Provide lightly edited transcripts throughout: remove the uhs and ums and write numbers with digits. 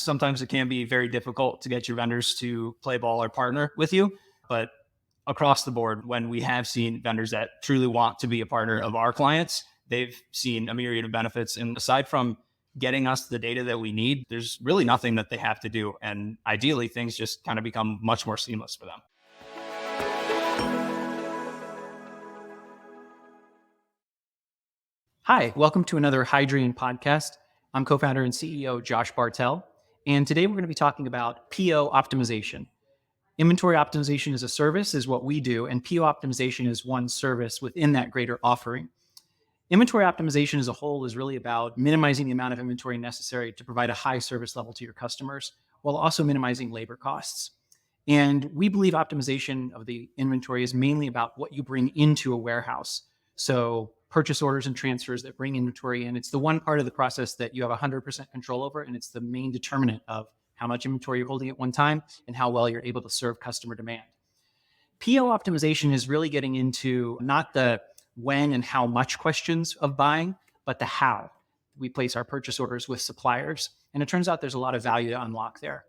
Sometimes it can be very difficult to get your vendors to play ball or partner with you. But across the board, when we have seen vendors that truly want to be a partner of our clients, they've seen a myriad of benefits. And aside from getting us the data that we need, there's really nothing that they have to do. And ideally, things just kind of become much more seamless for them. Hi, welcome to another Hydrian podcast. I'm co-founder and CEO Josh Bartel, and today we're going to be talking about PO optimization. Inventory optimization as a service is what we do, and PO optimization is one service within that greater offering. Inventory optimization as a whole is really about minimizing the amount of inventory necessary to provide a high service level to your customers, while also minimizing labor costs. And we believe optimization of the inventory is mainly about what you bring into a warehouse. So purchase orders and transfers that bring inventory in. It's the one part of the process that you have 100% control over, and it's the main determinant of how much inventory you're holding at one time and how well you're able to serve customer demand. PO optimization is really getting into not the when and how much questions of buying, but the how. We place our purchase orders with suppliers, and it turns out there's a lot of value to unlock there.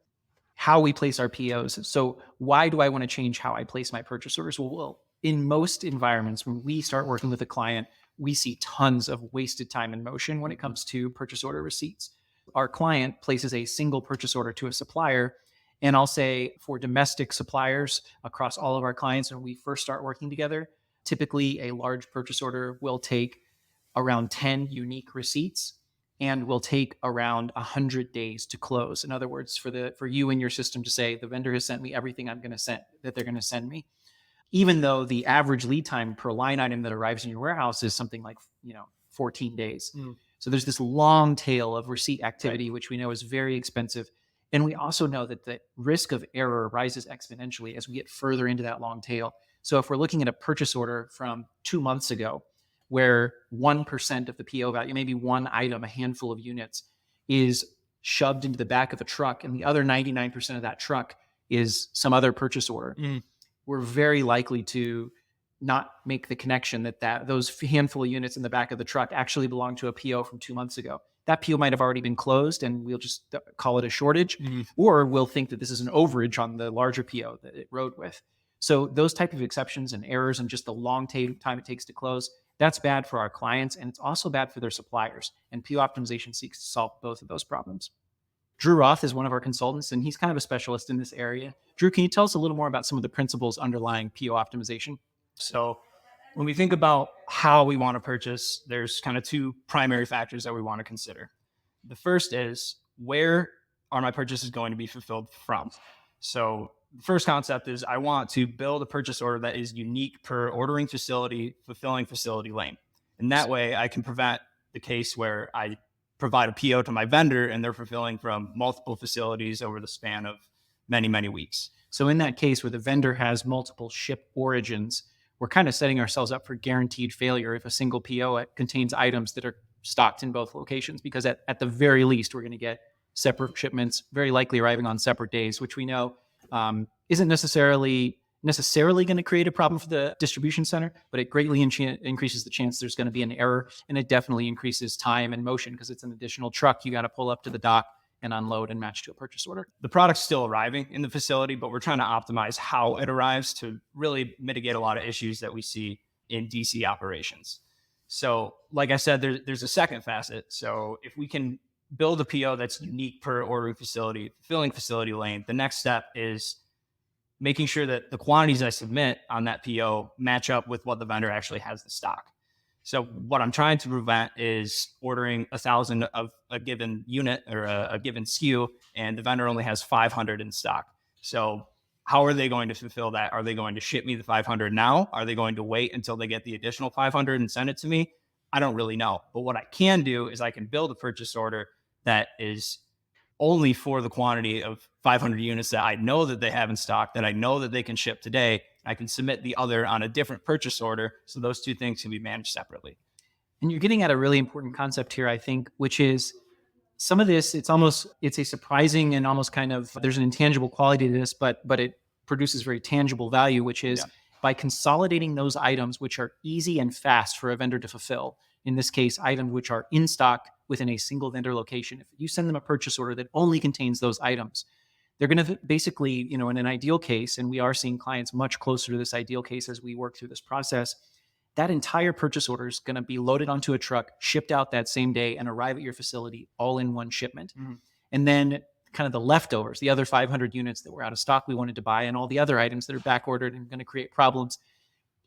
How we place our POs. So why do I want to change how I place my purchase orders? Well, in most environments, when we start working with a client, we see tons of wasted time and motion when it comes to purchase order receipts. Our client places a single purchase order to a supplier. And I'll say for domestic suppliers across all of our clients, when we first start working together, typically a large purchase order will take around 10 unique receipts and will take around 100 days to close. In other words, for you and your system to say, the vendor has sent me everything I'm going to send, that they're going to send me. Even though the average lead time per line item that arrives in your warehouse is something like 14 days. So there's this long tail of receipt activity, which we know is very expensive. And we also know that the risk of error rises exponentially as we get further into that long tail. So if we're looking at a purchase order from 2 months ago, where 1% of the PO value, maybe one item, a handful of units, is shoved into the back of a truck, and the other 99% of that truck is some other purchase order, we're very likely to not make the connection that those handful of units in the back of the truck actually belong to a PO from 2 months ago. That PO might have already been closed, and we'll just call it a shortage, or we'll think that this is an overage on the larger PO that it rode with. So those type of exceptions and errors and just the long time it takes to close, that's bad for our clients, and it's also bad for their suppliers. And PO optimization seeks to solve both of those problems. Drew Roth is one of our consultants, and he's kind of a specialist in this area. Drew, can you tell us a little more about some of the principles underlying PO optimization? So when we think about how we want to purchase, there's kind of two primary factors that we want to consider. The first is, where are my purchases going to be fulfilled from? So the first concept is, I want to build a purchase order that is unique per ordering facility, fulfilling facility lane. And that way I can prevent the case where I provide a PO to my vendor and they're fulfilling from multiple facilities over the span of many, many weeks. So in that case where the vendor has multiple ship origins, we're kind of setting ourselves up for guaranteed failure if a single PO contains items that are stocked in both locations, because at the very least, we're going to get separate shipments, very likely arriving on separate days, which we know isn't necessarily going to create a problem for the distribution center, but it greatly increases the chance there's going to be an error, and it definitely increases time and motion because it's an additional truck you got to pull up to the dock and unload and match to a purchase order. The product's still arriving in the facility, but we're trying to optimize how it arrives to really mitigate a lot of issues that we see in DC operations. So like I said, there's a second facet. So if we can build a PO that's unique per ordering facility, fulfilling facility lane, the next step is making sure that the quantities I submit on that PO match up with what the vendor actually has in stock. So what I'm trying to prevent is ordering 1,000 of a given unit or a given SKU, and the vendor only has 500 in stock. So how are they going to fulfill that? Are they going to ship me the 500 now? Are they going to wait until they get the additional 500 and send it to me? I don't really know. But what I can do is I can build a purchase order that is only for the quantity of 500 units that I know that they have in stock, that I know that they can ship today. I can submit the other on a different purchase order. So those two things can be managed separately. And you're getting at a really important concept here, I think, which is some of this, it's a surprising and almost kind of, there's an intangible quality to this, but it produces very tangible value, which is by consolidating those items, which are easy and fast for a vendor to fulfill. in this case, items which are in stock within a single vendor location. If you send them a purchase order that only contains those items, they're going to basically, in an ideal case, and we are seeing clients much closer to this ideal case as we work through this process, that entire purchase order is going to be loaded onto a truck, shipped out that same day, and arrive at your facility all in one shipment. Mm-hmm. And then kind of the leftovers, the other 500 units that were out of stock we wanted to buy, and all the other items that are back ordered and going to create problems,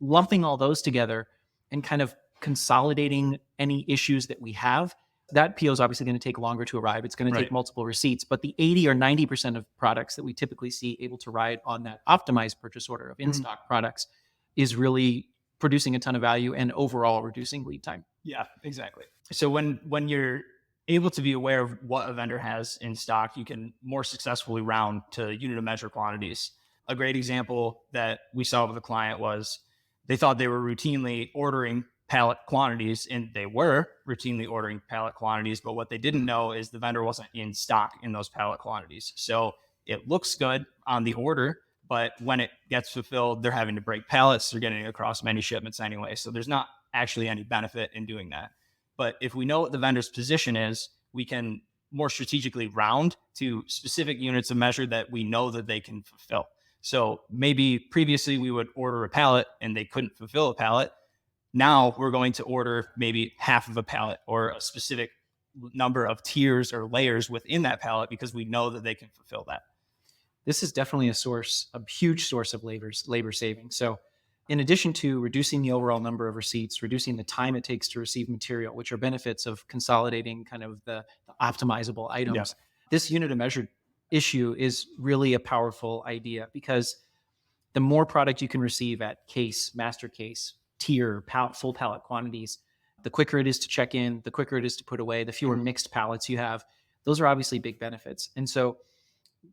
lumping all those together and kind of consolidating any issues that we have. That PO is obviously going to take longer to arrive. It's going to take multiple receipts, but the 80 or 90% of products that we typically see able to ride on that optimized purchase order of in-stock products is really producing a ton of value and overall reducing lead time. Yeah, exactly. So when you're able to be aware of what a vendor has in stock, you can more successfully round to unit of measure quantities. A great example that we saw with a client was they thought they were routinely ordering pallet quantities, and they were routinely ordering pallet quantities, but what they didn't know is the vendor wasn't in stock in those pallet quantities. So it looks good on the order, but when it gets fulfilled, they're having to break pallets. They're getting it across many shipments anyway. So there's not actually any benefit in doing that. But if we know what the vendor's position is, we can more strategically round to specific units of measure that we know that they can fulfill. So maybe previously we would order a pallet and they couldn't fulfill a pallet. Now we're going to order maybe half of a pallet or a specific number of tiers or layers within that pallet because we know that they can fulfill that. This is definitely a huge source of labor savings. So in addition to reducing the overall number of receipts, reducing the time it takes to receive material, which are benefits of consolidating kind of the optimizable items, this unit of measure issue is really a powerful idea because the more product you can receive at case, master case, tier, full pallet quantities, the quicker it is to check in, the quicker it is to put away, the fewer mixed pallets you have. Those are obviously big benefits. And so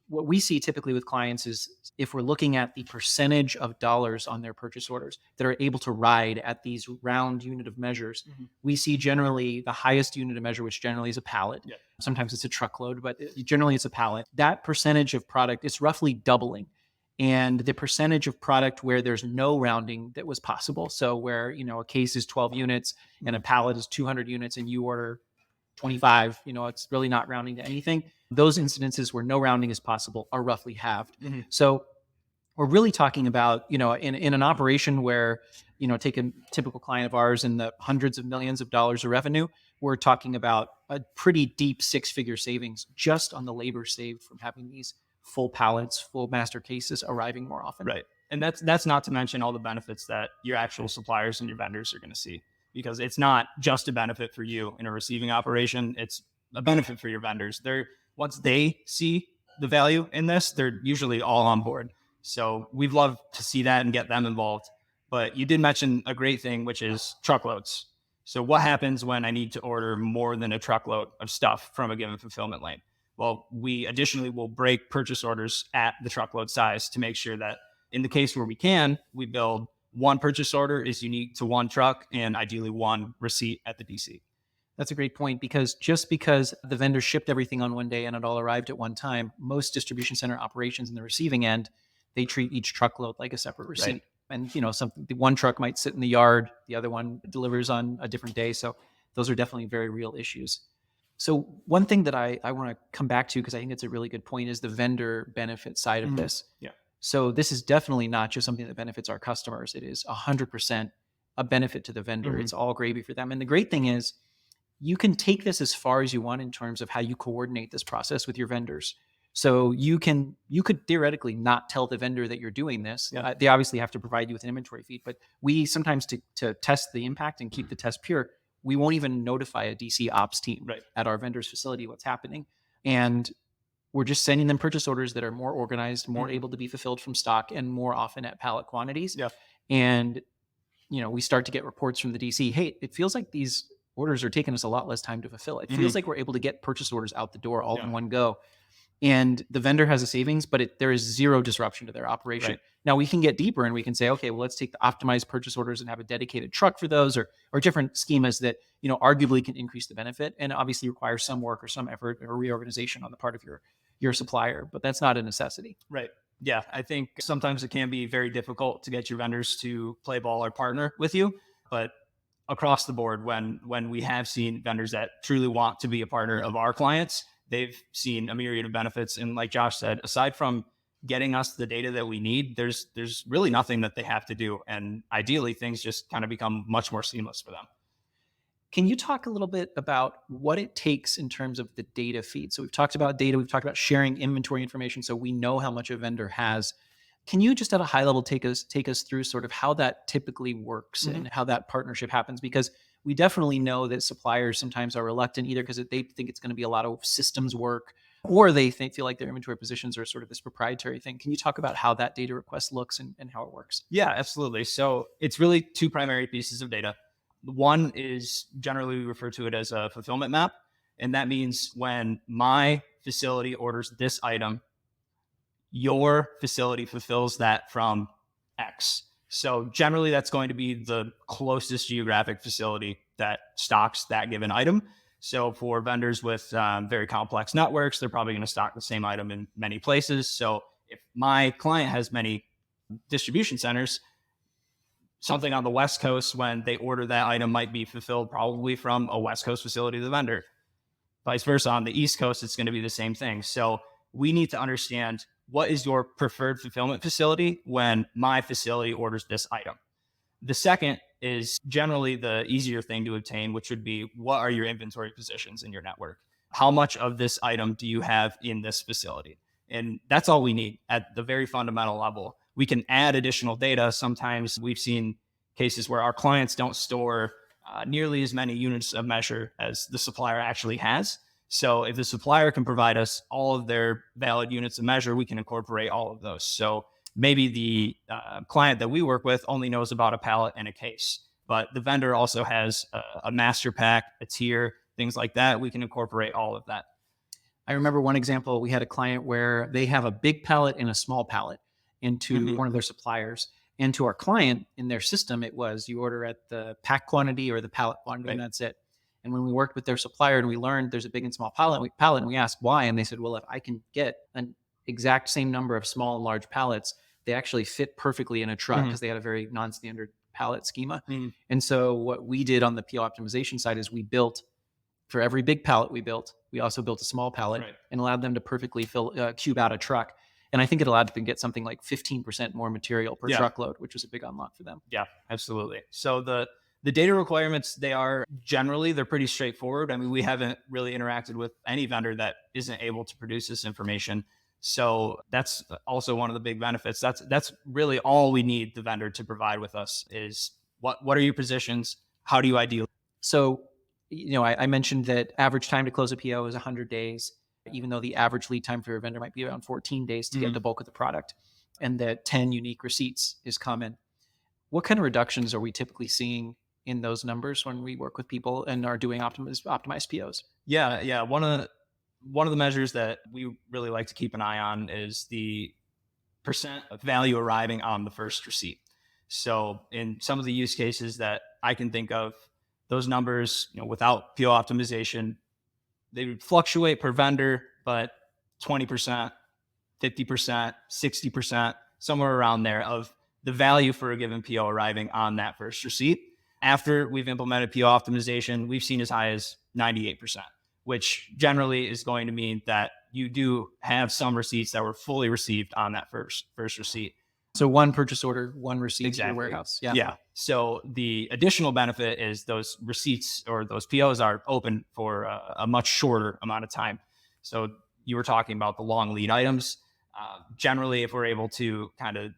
what we see typically with clients is if we're looking at the percentage of dollars on their purchase orders that are able to ride at these round unit of measures, we see generally the highest unit of measure, which generally is a pallet. Yeah. Sometimes it's a truckload, but generally it's a pallet. That percentage of product is roughly doubling. And the percentage of product where there's no rounding that was possible. So where, a case is 12 units and a pallet is 200 units and you order 25, it's really not rounding to anything. Those incidences where no rounding is possible are roughly halved. So we're really talking about, in an operation where, take a typical client of ours in the hundreds of millions of dollars of revenue, we're talking about a pretty deep 6-figure savings just on the labor saved from having these full pallets, full master cases arriving more often. Right. And that's not to mention all the benefits that your actual suppliers and your vendors are going to see, because it's not just a benefit for you in a receiving operation. It's a benefit for your vendors. Once they see the value in this, they're usually all on board. So we'd love to see that and get them involved. But you did mention a great thing, which is truckloads. So what happens when I need to order more than a truckload of stuff from a given fulfillment lane? Well, we additionally will break purchase orders at the truckload size to make sure that in the case where we can, we build one purchase order is unique to one truck and ideally one receipt at the DC. That's a great point, because just because the vendor shipped everything on one day and it all arrived at one time, most distribution center operations in the receiving end, they treat each truckload like a separate receipt. Right. And, the one truck might sit in the yard, the other one delivers on a different day. So those are definitely very real issues. So one thing that I want to come back to, because I think it's a really good point, is the vendor benefit side of this. Yeah. So this is definitely not just something that benefits our customers. It is 100% a benefit to the vendor. It's all gravy for them. And the great thing is you can take this as far as you want in terms of how you coordinate this process with your vendors. So you could theoretically not tell the vendor that you're doing this. Yeah. They obviously have to provide you with an inventory feed, but we sometimes to test the impact and keep the test pure, we won't even notify a DC ops team at our vendor's facility what's happening. And we're just sending them purchase orders that are more organized, more able to be fulfilled from stock, and more often at pallet quantities. Yeah. And, we start to get reports from the DC, hey, it feels like these orders are taking us a lot less time to fulfill. It feels like we're able to get purchase orders out the door all in one go. And the vendor has a savings, but there is zero disruption to their operation. Right. Now we can get deeper and we can say, okay, well, let's take the optimized purchase orders and have a dedicated truck for those, or different schemas that, arguably can increase the benefit and obviously require some work or some effort or reorganization on the part of your supplier, but that's not a necessity. Right. Yeah. I think sometimes it can be very difficult to get your vendors to play ball or partner with you, but across the board, when we have seen vendors that truly want to be a partner of our clients, they've seen a myriad of benefits. And like Josh said, aside from getting us the data that we need, there's really nothing that they have to do. And ideally, things just kind of become much more seamless for them. Can you talk a little bit about what it takes in terms of the data feed? So we've talked about data, we've talked about sharing inventory information so we know how much a vendor has. Can you just at a high level take us through sort of how that typically works and how that partnership happens? Because we definitely know that suppliers sometimes are reluctant either because they think it's going to be a lot of systems work, or they feel like their inventory positions are sort of this proprietary thing. Can you talk about how that data request looks and how it works? Yeah, absolutely. So it's really two primary pieces of data. One is generally we refer to it as a fulfillment map. And that means when my facility orders this item, your facility fulfills that from X. So generally, that's going to be the closest geographic facility that stocks that given item. So for vendors with very complex networks, they're probably going to stock the same item in many places. So if my client has many distribution centers, something on the West Coast, when they order that item, might be fulfilled probably from a West Coast facility of the vendor. Vice versa, on the East Coast, it's going to be the same thing. So we need to understand, what is your preferred fulfillment facility when my facility orders this item. The second is generally the easier thing to obtain, which would be, what are your inventory positions in your network? How much of this item do you have in this facility? And that's all we need at the very fundamental level. We can add additional data. Sometimes we've seen cases where our clients don't store nearly as many units of measure as the supplier actually has. So if the supplier can provide us all of their valid units of measure, we can incorporate all of those. So maybe the client that we work with only knows about a pallet and a case, but the vendor also has a master pack, a tier, things like that. We can incorporate all of that. I remember one example, we had a client where they have a big pallet and a small pallet into one of their suppliers. And to our client, in their system, it was you order at the pack quantity or the pallet quantity, and that's it. And when we worked with their supplier and we learned there's a big and small pallet, and we asked why, and they said, well, if I can get an exact same number of small and large pallets, they actually fit perfectly in a truck because they had a very non-standard pallet schema. And so what we did on the PO optimization side is we built, for every big pallet we also built a small pallet and allowed them to perfectly cube out a truck. And I think it allowed them to get something like 15% more material per truckload, which was a big unlock for them. Yeah, absolutely. So the data requirements, they're pretty straightforward. I mean, we haven't really interacted with any vendor that isn't able to produce this information. So that's also one of the big benefits. That's really all we need the vendor to provide with us is what are your positions? How do you ideally? So, I mentioned that average time to close a PO is 100 days, even though the average lead time for a vendor might be around 14 days to get the bulk of the product, and that 10 unique receipts is common. What kind of reductions are we typically seeing in those numbers when we work with people and are doing optimized POs? Yeah. One of the measures that we really like to keep an eye on is the percent of value arriving on the first receipt. So in some of the use cases that I can think of, those numbers, without PO optimization, they would fluctuate per vendor, but 20%, 50%, 60%, somewhere around there of the value for a given PO arriving on that first receipt. After we've implemented PO optimization, we've seen as high as 98%, which generally is going to mean that you do have some receipts that were fully received on that first receipt. So one purchase order, one receipt to your warehouse. Yeah. So the additional benefit is those receipts or those POs are open for a much shorter amount of time. So you were talking about the long lead items. Generally, if we're able to kind of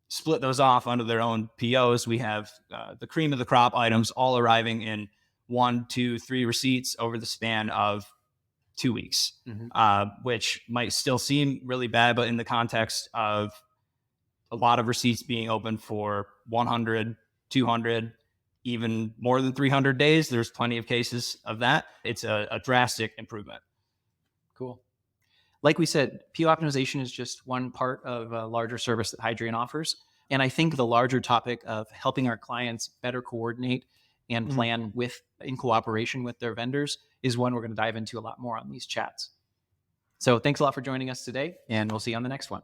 split those off under their own POs, we have the cream of the crop items all arriving in 1, 2, 3 receipts over the span of 2 weeks, which might still seem really bad, but in the context of a lot of receipts being open for 100, 200, even more than 300 days, there's plenty of cases of that. It's a drastic improvement. Cool. Like we said, PO optimization is just one part of a larger service that Hydrian offers. And I think the larger topic of helping our clients better coordinate and plan in cooperation with their vendors is one we're going to dive into a lot more on these chats. So thanks a lot for joining us today, and we'll see you on the next one.